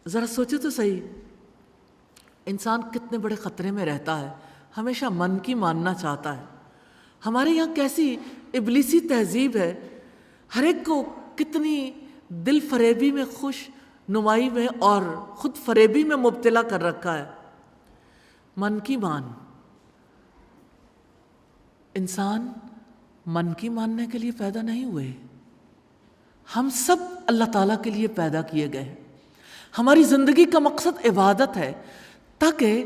ذرا سوچو تو صحیح، انسان کتنے بڑے خطرے میں رہتا ہے، ہمیشہ من کی ماننا چاہتا ہے۔ ہمارے یہاں کیسی ابلیسی تہذیب ہے، ہر ایک کو کتنی دل فریبی میں، خوش نمائی میں اور خود فریبی میں مبتلا کر رکھا ہے۔ من کی مان، انسان من کی ماننے کے لیے پیدا نہیں ہوئے، ہم سب اللہ تعالیٰ کے لیے پیدا کیے گئے ہیں۔ ہماری زندگی کا مقصد عبادت ہے، تاکہ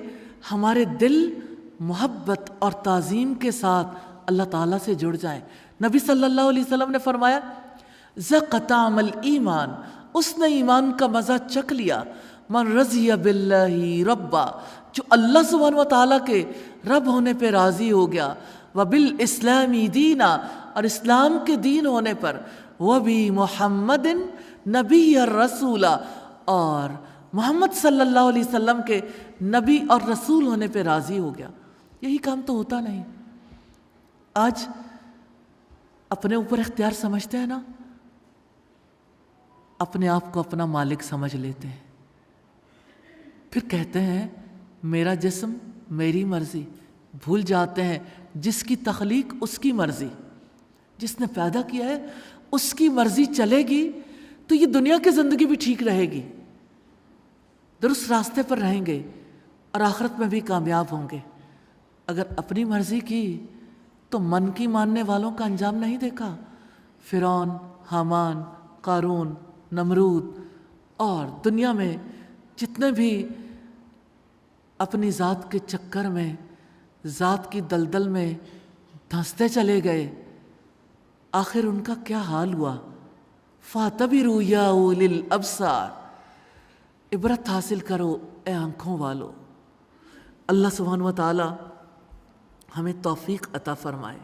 ہمارے دل محبت اور تعظیم کے ساتھ اللہ تعالیٰ سے جڑ جائیں۔ نبی صلی اللہ علیہ وسلم نے فرمایا ذاق طعم الایمان، اس نے ایمان کا مزہ چکھ لیا، من رضی باللہ ربا، جو اللہ سبحانہ و تعالیٰ کے رب ہونے پہ راضی ہو گیا، وبالاسلام دینا، اور اسلام کے دین ہونے پر، وبمحمد نبی الرسول، اور محمد صلی اللہ علیہ وسلم کے نبی اور رسول ہونے پہ راضی ہو گیا۔ یہی کام تو ہوتا نہیں۔ آج اپنے اوپر اختیار سمجھتے ہیں نا، اپنے آپ کو اپنا مالک سمجھ لیتے ہیں، پھر کہتے ہیں میرا جسم میری مرضی، بھول جاتے ہیں جس کی تخلیق اس کی مرضی، جس نے پیدا کیا ہے اس کی مرضی چلے گی تو یہ دنیا کی زندگی بھی ٹھیک رہے گی، درست راستے پر رہیں گے اور آخرت میں بھی کامیاب ہوں گے۔ اگر اپنی مرضی کی تو من کی ماننے والوں کا انجام نہیں دیکھا؟ فرعون، حامان، قارون، نمرود اور دنیا میں جتنے بھی اپنی ذات کے چکر میں، ذات کی دلدل میں دھنستے چلے گئے، آخر ان کا کیا حال ہوا؟ فَاعْتَبِرُوا يَا أُولِي الْأَبْصَارِ، عبرت حاصل کرو اے آنکھوں والو۔ اللہ سبحانہ و تعالی ہمیں توفیق عطا فرمائے۔